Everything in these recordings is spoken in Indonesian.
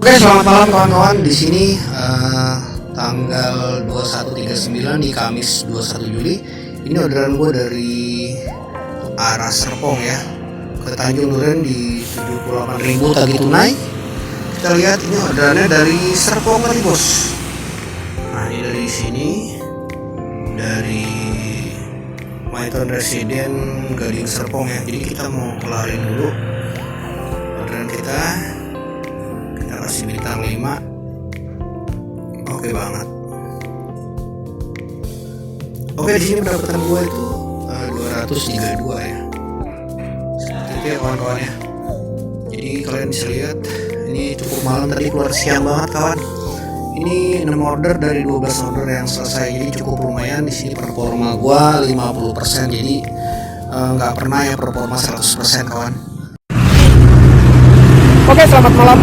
Oke, selamat malam kawan-kawan. Di sini tanggal 21.39 di Kamis 21 Juli. Ini orderan gue dari arah Serpong ya, ke Tanjung Duren di 78.000 tagih tunai. Kita lihat ini orderannya dari Serpong tadi bos. Nah ini dari sini, dari Maiton Residen Gading Serpong ya. Jadi kita mau kelarin dulu orderan kita. Kita kasih bintang 5. Oke banget. Oke, di sini pendapatan gue itu 232 ya. Seperti itu ya kawan-kawan ya. Jadi kalian bisa lihat ini cukup malam, tadi keluar siang banget kawan. Ini 6 order dari 12 order yang selesai, jadi cukup lumayan. Di sini performa gue 50%, jadi nggak pernah ya performa 100% kawan. Oke, selamat malam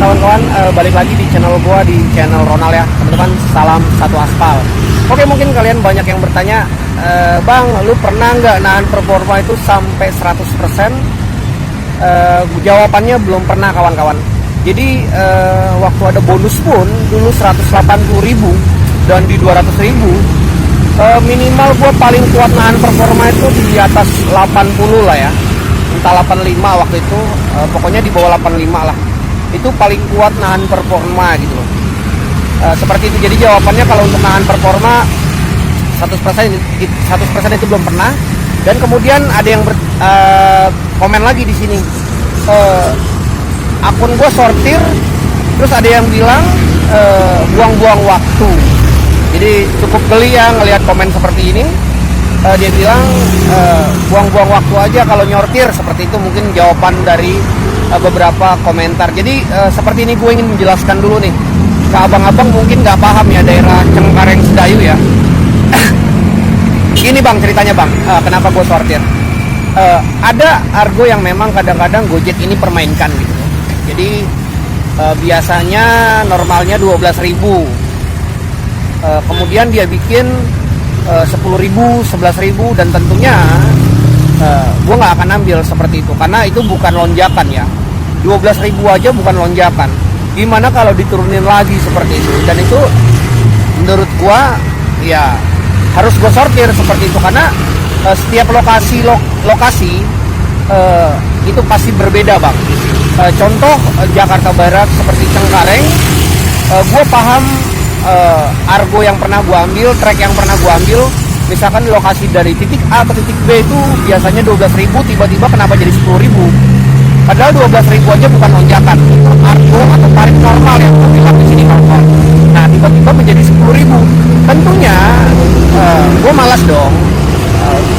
kawan-kawan, balik lagi di channel gua, di channel Ronald ya teman-teman. Salam satu aspal. Oke, mungkin kalian banyak yang bertanya, Bang, lu pernah nggak nahan performa itu sampai 100%? Jawabannya belum pernah kawan-kawan. Jadi waktu ada bonus pun dulu 180.000 dan di 200.000, minimal gua paling kuat nahan performa itu di atas 80 lah ya. Entah 85 waktu itu, pokoknya di bawah 85 lah. Itu paling kuat nahan performa gitu loh. Seperti itu. Jadi jawabannya kalau untuk nahan performa 100% itu belum pernah. Dan kemudian ada yang komen lagi di sini, akun gue sortir, terus ada yang bilang buang-buang waktu. Jadi cukup geli ya ngelihat komen seperti ini. Dia bilang buang-buang waktu aja kalau nyortir, seperti itu mungkin jawaban dari beberapa komentar. Jadi seperti ini gue ingin menjelaskan dulu nih ke abang-abang, mungkin nggak paham ya daerah Cengkareng Sedayu ya. Gini bang ceritanya bang, kenapa gue sortir. Ada argo yang memang kadang-kadang Gojek ini permainkan gitu. Jadi biasanya normalnya 12.000, kemudian dia bikin 10.000, 11.000, dan tentunya gue nggak akan ambil seperti itu karena itu bukan lonjakan ya. 12.000 aja bukan lonjakan, gimana kalau diturunin lagi seperti itu? Dan itu menurut gue ya harus gue sortir seperti itu karena setiap lokasi itu pasti berbeda bang. Contoh Jakarta Barat seperti Cengkareng, gue paham argo yang pernah gua ambil, trek yang pernah gua ambil, misalkan di lokasi dari titik A ke titik B itu biasanya 12.000, tiba-tiba kenapa jadi 10.000? Padahal 12.000 aja bukan lonjakan, argo atau tarif normal yang gua bilang di sini normal. Nah, tiba-tiba menjadi 10.000. Tentunya gua malas dong.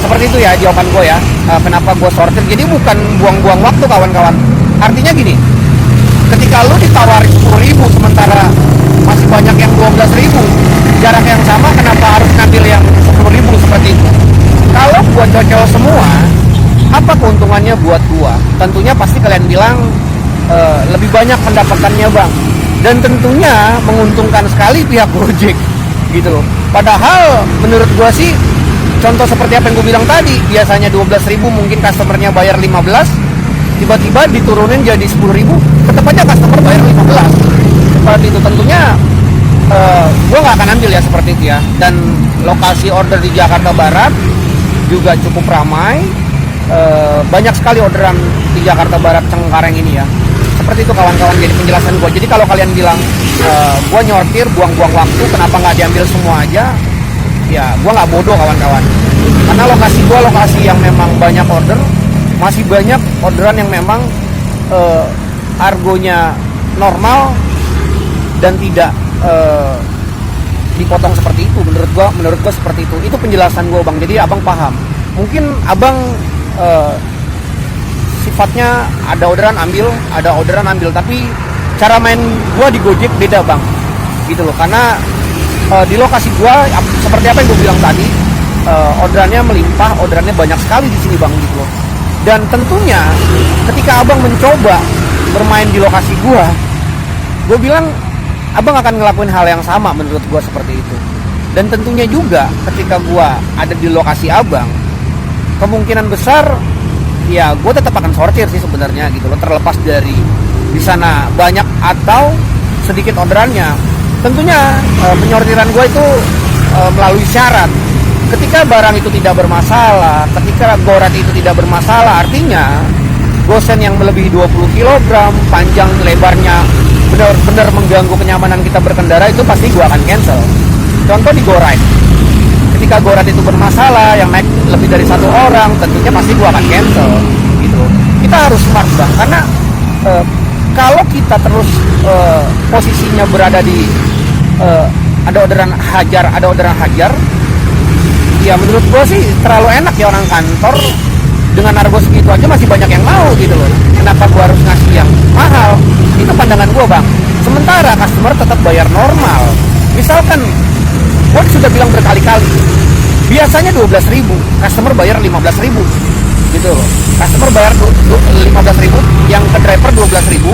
Seperti itu ya jawaban gua ya. Kenapa gua sortir? Jadi bukan buang-buang waktu kawan-kawan. Artinya gini, ketika lu ditawarin 10.000 sementara masih banyak yang 12.000, jarak yang sama, kenapa harus ngambil yang 10.000 seperti itu? Kalau buat cowok semua, apa keuntungannya buat gua? Tentunya pasti kalian bilang lebih banyak pendapatannya bang, dan tentunya menguntungkan sekali pihak Gojek gitu loh. Padahal menurut gua sih, contoh seperti apa yang gua bilang tadi, biasanya 12.000 mungkin customernya bayar 15, tiba-tiba diturunin jadi 10.000, tetap aja customer bayar 15. Seperti itu tentunya gue nggak akan ambil ya seperti itu ya. Dan lokasi order di Jakarta Barat juga cukup ramai, banyak sekali orderan di Jakarta Barat Cengkareng ini ya. Seperti itu kawan-kawan, jadi penjelasan gue. Jadi kalau kalian bilang gue nyortir, buang-buang waktu, kenapa nggak diambil semua aja, ya gue nggak bodoh kawan-kawan, karena lokasi gue lokasi yang memang banyak order, masih banyak orderan yang memang argonya normal dan tidak dipotong seperti itu. Menurut gua seperti itu. Itu penjelasan gua bang. Jadi abang paham. Mungkin abang sifatnya ada orderan ambil, tapi cara main gua di Gojek beda bang. Gitu loh. Karena di lokasi gua seperti apa yang gua bilang tadi, orderannya melimpah, orderannya banyak sekali di sini bang gitu loh. Dan tentunya ketika abang mencoba bermain di lokasi gua bilang abang akan ngelakuin hal yang sama menurut gua seperti itu. Dan tentunya juga ketika gua ada di lokasi abang, kemungkinan besar ya gue tetap akan sortir sih sebenarnya gitu loh, terlepas dari di sana banyak atau sedikit orderannya. Tentunya penyortiran gue itu melalui syarat. Ketika barang itu tidak bermasalah, ketika goret itu tidak bermasalah, artinya gosen yang melebihi 20 kg, panjang lebarnya benar-benar mengganggu kenyamanan kita berkendara, itu pasti gue akan cancel. Contoh di goret, ketika goret itu bermasalah, yang naik lebih dari 1 orang, tentunya pasti gue akan cancel gitu. Kita harus smart bang, karena kalau kita terus posisinya berada di ada orderan hajar, ya menurut gue sih terlalu enak ya. Orang kantor dengan harga segitu aja masih banyak yang mau gitu loh. Kenapa gue harus ngasih yang mahal? Itu pandangan gue bang. Sementara customer tetap bayar normal. Misalkan gue sudah bilang berkali-kali, biasanya 12.000, customer bayar 15.000 gitu loh. Customer bayar 15.000, yang ke driver 12.000.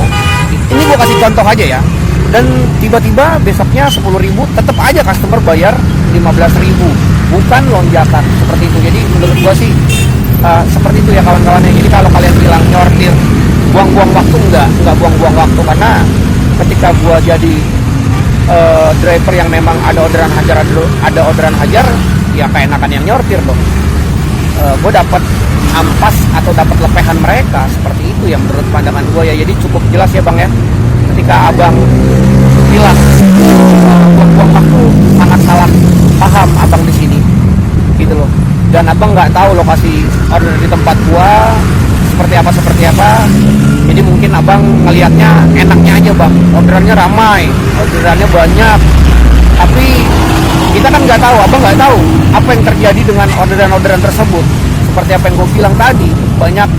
Ini gue kasih contoh aja ya. Dan tiba-tiba besoknya 10.000, tetap aja customer bayar 15.000, bukan lonjakan seperti itu. Jadi menurut gua sih seperti itu ya kawan-kawannya. Jadi kalau kalian bilang nyortir buang-buang waktu, enggak buang-buang waktu, karena ketika gua jadi driver yang memang ada orderan hajar, ya keenakan yang nyortir dong. Gua dapat ampas atau dapat lepehan mereka, seperti itu ya menurut pandangan gua ya. Jadi cukup jelas ya bang ya. Ketika abang bilang buang-buang waktu, sangat salah paham abang di sini gitu loh. Dan abang nggak tahu lokasi order di tempat gua seperti apa. Jadi mungkin abang ngelihatnya enaknya aja bang, orderannya ramai, orderannya banyak, tapi kita kan nggak tahu, abang nggak tahu apa yang terjadi dengan orderan-orderan tersebut. Seperti apa yang gue bilang tadi, banyak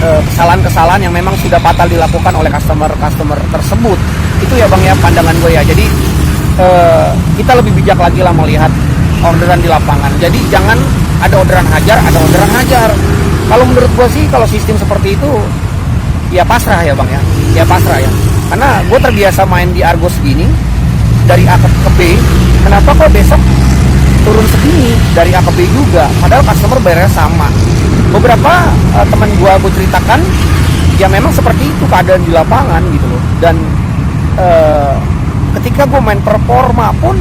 kesalahan-kesalahan yang memang sudah fatal dilakukan oleh customer tersebut. Itu ya bang ya pandangan gue ya. Jadi kita lebih bijak lagi lah melihat orderan di lapangan. Jadi jangan ada orderan hajar. Kalau menurut gue sih, kalau sistem seperti itu ya pasrah ya bang ya. Ya pasrah ya. Karena gue terbiasa main di Argos gini, dari A ke B. Kenapa kok besok turun segini dari A ke B juga? Padahal customer bayarnya sama. Beberapa teman gue ceritakan ya memang seperti itu keadaan di lapangan gitu loh. Dan ketika gue main performa pun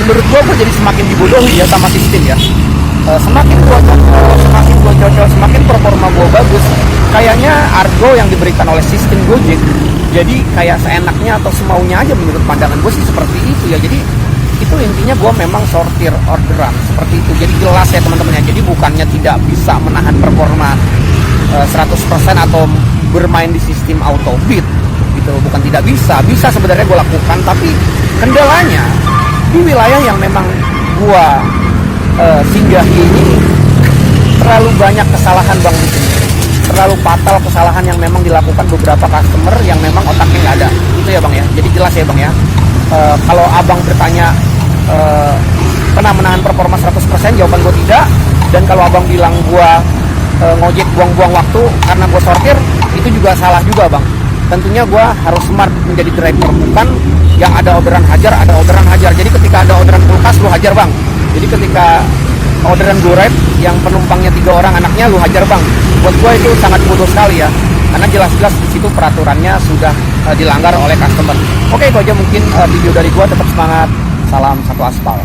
menurut gue jadi semakin dibodohi ya sama sistem ya. Semakin gue cocok, semakin performa gue bagus, kayaknya Argo yang diberikan oleh sistem Gojek jadi kayak seenaknya atau semaunya aja. Menurut pandangan gue sih seperti itu ya. Jadi itu intinya gue memang sortir orderan seperti itu. Jadi jelas ya teman-teman ya. Jadi bukannya tidak bisa menahan performa 100% atau bermain di sistem auto bid gitu, bukan tidak bisa sebenarnya gue lakukan. Tapi kendalanya di wilayah yang memang gue singgahi ini terlalu banyak kesalahan bang di sini. Terlalu fatal kesalahan yang memang dilakukan beberapa customer yang memang otaknya nggak ada. Itu ya bang ya. Jadi jelas ya bang ya. Kalau abang bertanya pernah menahan performa 100%, jawaban gue tidak. Dan kalau abang bilang gue ngojek buang-buang waktu karena gue sortir, itu juga salah juga bang. Tentunya gue harus smart menjadi driver, bukan yang ada orderan hajar. Jadi ketika ada orderan kulkas lu hajar bang. Jadi ketika orderan goret yang penumpangnya 3 orang anaknya lu hajar bang. Buat gue itu sangat bodoh sekali ya. Karena jelas-jelas di situ peraturannya sudah dilanggar oleh customer. Oke, itu aja mungkin video dari gue. Tetap semangat. Salam satu aspal.